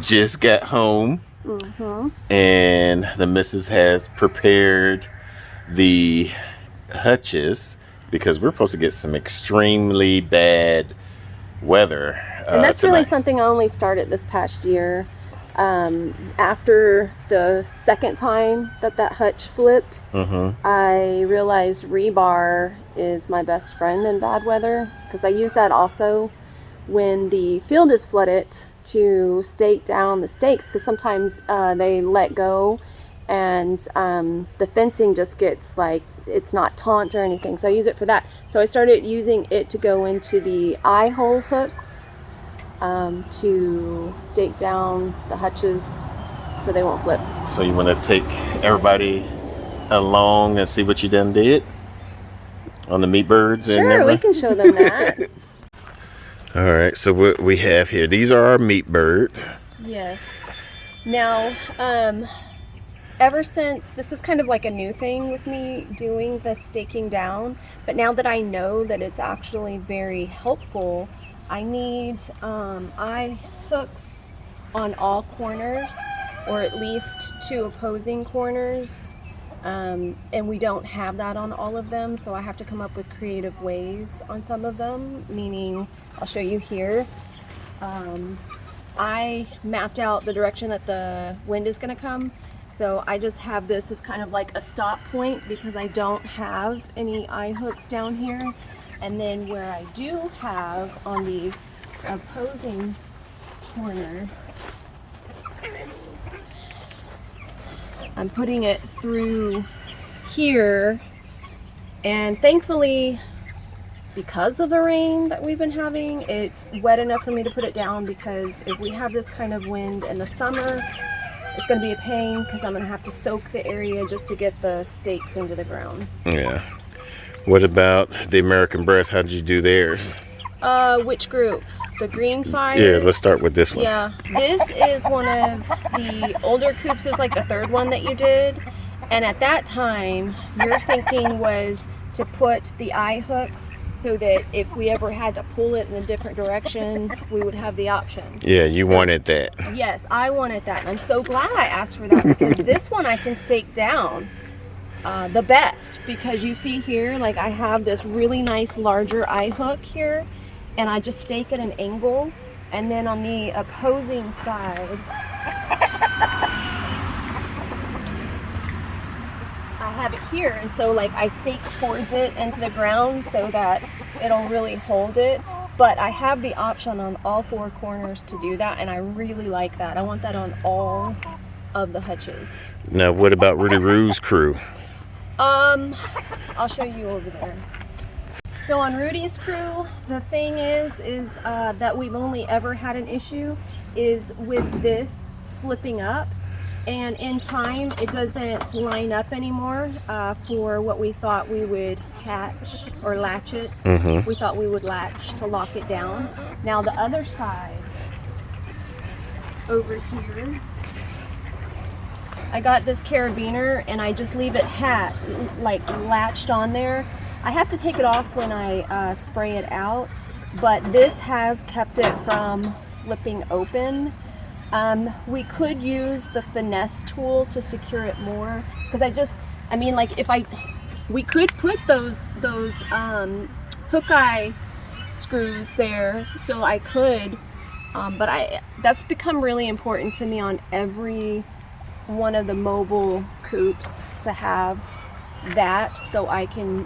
Just got home, and the missus has prepared the hutches because we're supposed to get some extremely bad weather And that's really tonight. something I only started this past year. After the second time that hutch flipped, I realized rebar is my best friend in bad weather, because I use that also when the field is flooded to stake down the stakes, because sometimes they let go and the fencing just gets like, it's not taut or anything, so I use it for that. So I started using it to go into the eye hole hooks to stake down the hutches so they won't flip. So you want to take everybody along and see what you done did on the meat birds? Sure, we can show them that. All right, so what we have here, these are our meat birds. Yes. Now, ever since, this is kind of like a new thing with me doing the staking down, but now that I know that it's actually very helpful, I need eye hooks on all corners, or at least 2 opposing corners, and we don't have that on all of them, so I have to come up with creative ways on some of them, meaning, I'll show you here. I mapped out the direction that the wind is going to come, so I just have this as kind of like a stop point because I don't have any eye hooks down here. And then where I do have on the opposing corner, I'm putting it through here, and thankfully, because of the rain that we've been having, it's wet enough for me to put it down, because if we have this kind of wind in the summer, it's going to be a pain because I'm going to have to soak the area just to get the stakes into the ground. Yeah. What about the American breast? How did you do theirs? Which group? The green fires? Yeah, let's start with this one. Yeah, this is one of the older coops. It was like the 3rd one that you did. And at that time, your thinking was to put the eye hooks so that if we ever had to pull it in a different direction, we would have the option. Yeah, you wanted that. Yes, I wanted that. And I'm so glad I asked for that, because this one I can stake down the best, because you see here, like, I have this really nice larger eye hook here, and I just stake at an angle, and then on the opposing side I have it here, and so like I stake towards it into the ground so that it'll really hold it. But I have the option on all 4 corners to do that, and I really like that. I want that on all of the hutches. Now, what about Rudy Roo's crew? I'll show you over there. So on Rudy's crew, the thing is that we've only ever had an issue is with this flipping up, and in time it doesn't line up anymore for what we thought we would hatch or latch it. We thought we would latch to lock it down. Now the other side over here, I got this carabiner, and I just leave it latched on there. I have to take it off when I spray it out, but this has kept it from flipping open. We could use the finesse tool to secure it more, because we could put those hook eye screws there, so I could, but that's become really important to me on every one of the mobile coops to have that, so I can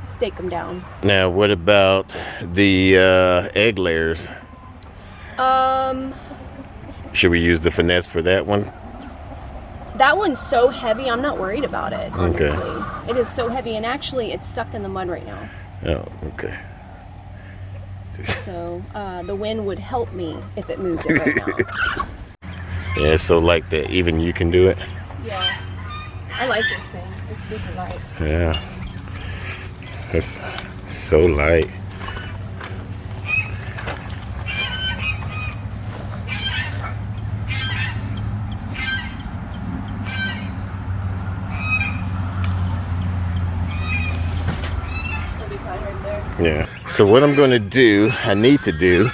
stake them down. Now, what about the egg layers? Should we use the finesse for that one? That one's so heavy, I'm not worried about it, honestly. Okay. It is so heavy, and actually it's stuck in the mud right now. Oh, okay. So the wind would help me if it moved it right now. Yeah, so like that, even you can do it? Yeah. I like this thing. It's super light. Yeah. It's so light. It'll be fine right there. Yeah. So what I'm going to do, I need to do,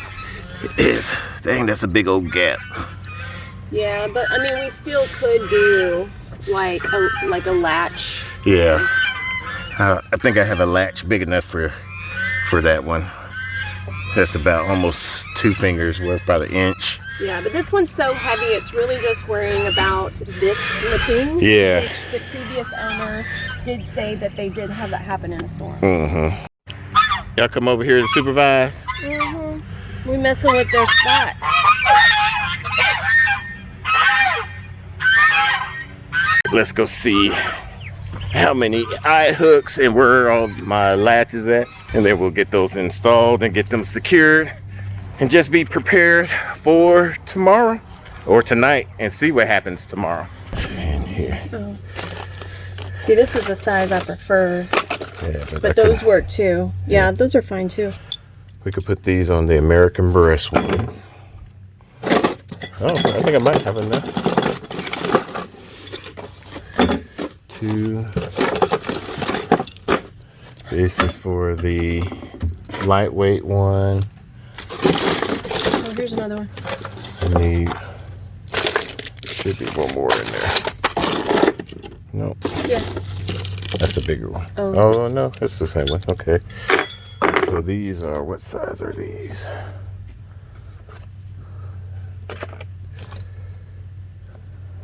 is, dang, that's a big old gap. Yeah, but I mean, we still could do like a latch. Yeah. I think I have a latch big enough for that one. That's about almost 2 fingers worth, about an inch. Yeah, but this one's so heavy, it's really just worrying about this flipping. Yeah. Which the previous owner did say that they did have that happen in a storm. Mm-hmm. Y'all come over here to supervise? Mm-hmm. We're messing with their spot. Let's go see how many eye hooks and where all my latches at, and then we'll get those installed and get them secured and just be prepared for tomorrow or tonight and see what happens tomorrow. And here. Oh. See, this is the size I prefer, Yeah, but those work too. Yeah, those are fine too. We could put these on the American breast ones. Oh, I think I might have enough. 2. This is for the lightweight one. Oh, here's another one. I need, should be one more in there. Nope. Yeah. That's a bigger one. Oh, no, it's the same one. Okay. So these are, what size are these?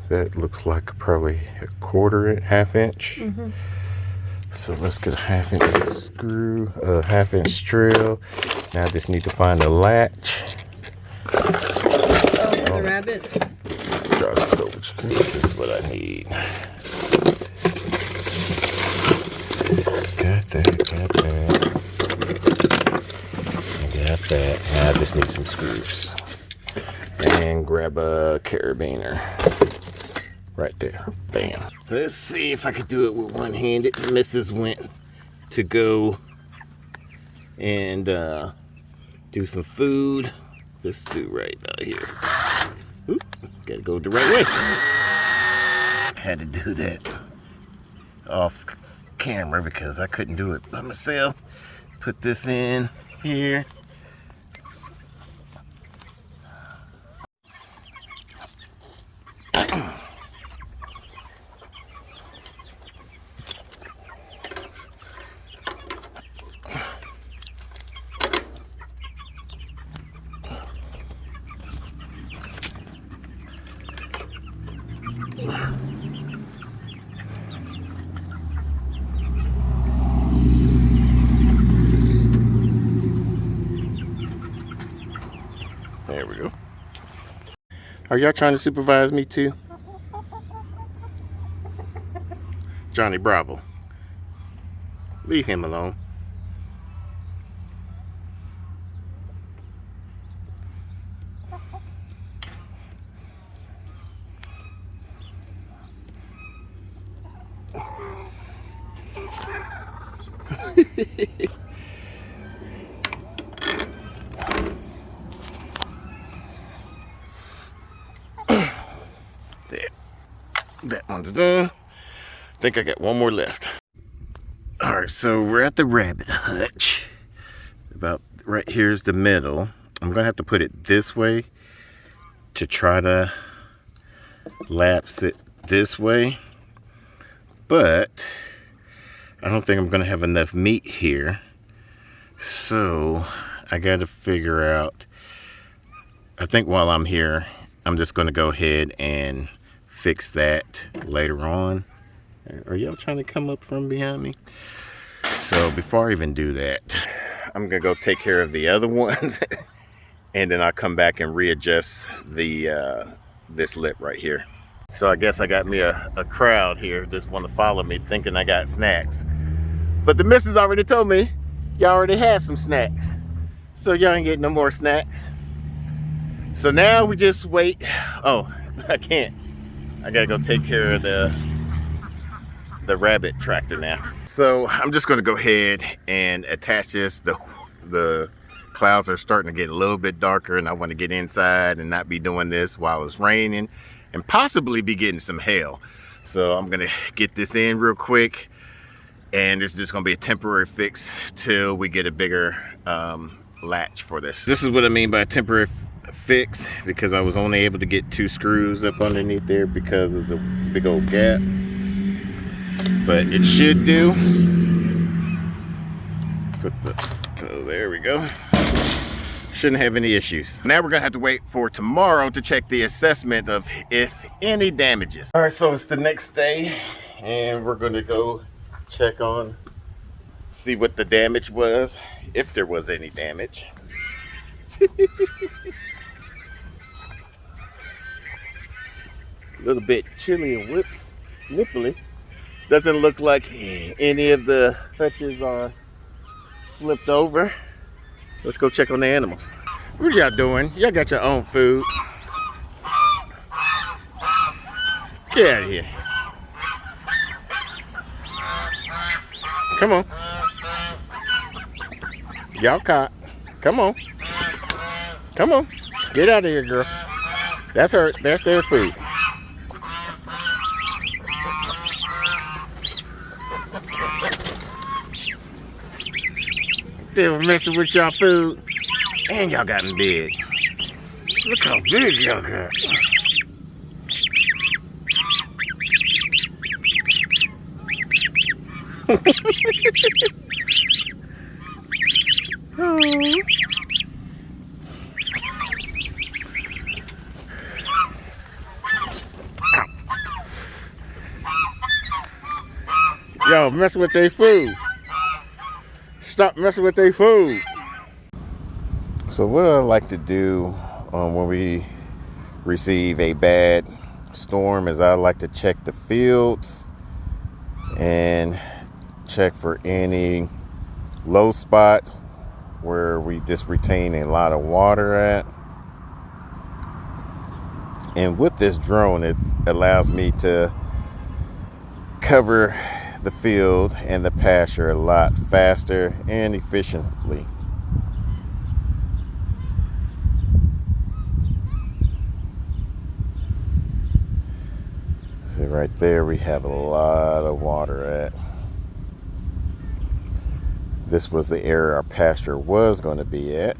That looks like probably a half inch. Mm-hmm. So let's get a 1/2 inch screw, a 1/2 inch drill. Now I just need to find a latch. Oh, for the rabbits. This is what I need. Got that. Now I just need some screws. And grab a carabiner. Right there. Bam. Let's see if I could do it with one-handed. Mrs. went to go and do some food. Let's do right out here. Oop, gotta go the right way. Had to do that off camera because I couldn't do it by myself. Put this in here. There we go. Are y'all trying to supervise me too? Johnny Bravo. Leave him alone. There. That one's done. I think I got one more left. All right, so we're at the rabbit hutch. About right here's the middle. I'm gonna have to put it this way to try to lapse it this way, but I don't think I'm gonna have enough meat here. So I gotta figure out, I think while I'm here, I'm just gonna go ahead and fix that later on. Are y'all trying to come up from behind me? So before I even do that, I'm gonna go take care of the other ones and then I'll come back and readjust the this lip right here. So I guess I got me a crowd here just want to follow me thinking I got snacks. But the missus already told me y'all already had some snacks. So y'all ain't getting no more snacks. So now we just wait. Oh, I can't. I gotta go take care of the rabbit tractor now. So I'm just gonna go ahead and attach this. The clouds are starting to get a little bit darker and I want to get inside and not be doing this while it's raining and possibly be getting some hail. So I'm gonna get this in real quick and it's just gonna be a temporary fix till we get a bigger latch for this. This is what I mean by temporary fix, because I was only able to get 2 screws up underneath there because of the big old gap. But it should do. Oh, there we go. Shouldn't have any issues. Now we're gonna have to wait for tomorrow to check the assessment of if any damages. All right, so it's the next day and we're gonna go check on, see what the damage was, if there was any damage. A little bit chilly and nipply. Doesn't look like any of the hutches are flipped over. Let's go check on the animals. What are y'all doing? Y'all got your own food. Get out of here. Come on. Y'all caught. Come on. Come on. Get out of here, girl. That's her. That's their food. They were messing with y'all food. And y'all gotten big. Look how big y'all got. Oh. Yo, messing with their food. Stop messing with their food. So what I like to do when we receive a bad storm is I like to check the fields and check for any low spot where we just retain a lot of water at. And with this drone, it allows me to cover the field and the pasture a lot faster and efficiently. See right there, we have a lot of water at. This was the area our pasture was going to be at.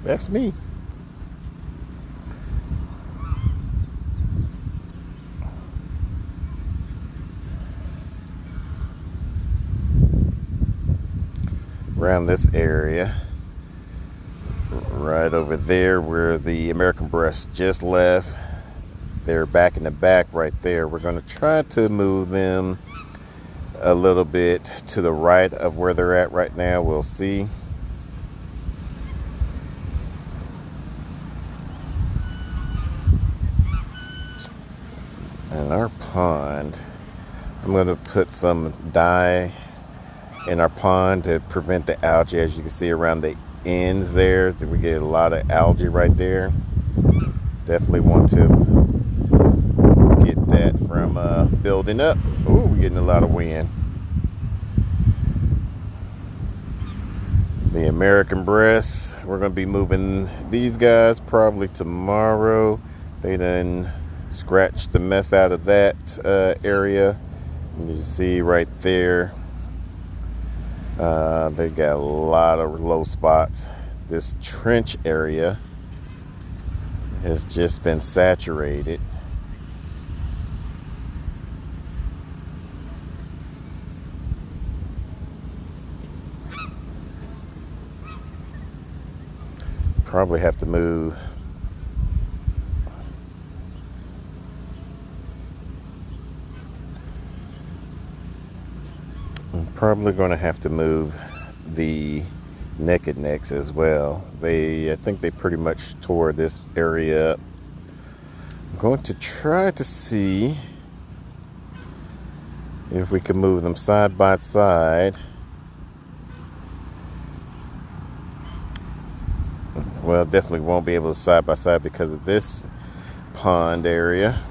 That's me. Around this area, right over there where the American breasts just left, they're back in the back right there. We're going to try to move them a little bit to the right of where they're at right now. We'll see. And our pond, I'm going to put some dye in our pond to prevent the algae. As you can see around the ends there, we get a lot of algae right there. Definitely want to get that from building up. Oh, we're getting a lot of wind. The American breasts, we're going to be moving these guys probably tomorrow. They done scratched the mess out of that area. And you see right there, they got a lot of low spots. This trench area has just been saturated. Probably have to move probably going to have to move the naked necks as well. I think they pretty much tore this area up. I'm going to try to see if we can move them side by side. Well, definitely won't be able to side by side because of this pond area.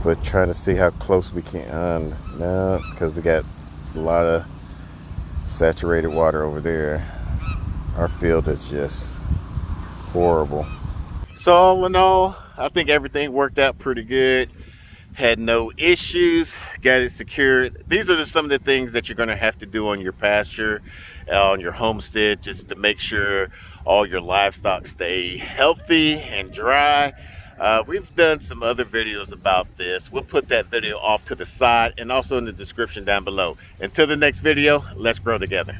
But trying to see how close we can. No, because we got a lot of saturated water over there. Our field is just horrible. So all in all, I think everything worked out pretty good. Had no issues, got it secured. These are just some of the things that you're going to have to do on your pasture, on your homestead, just to make sure all your livestock stay healthy and dry. We've done some other videos about this. We'll put that video off to the side and also in the description down below. Until the next video, let's grow together.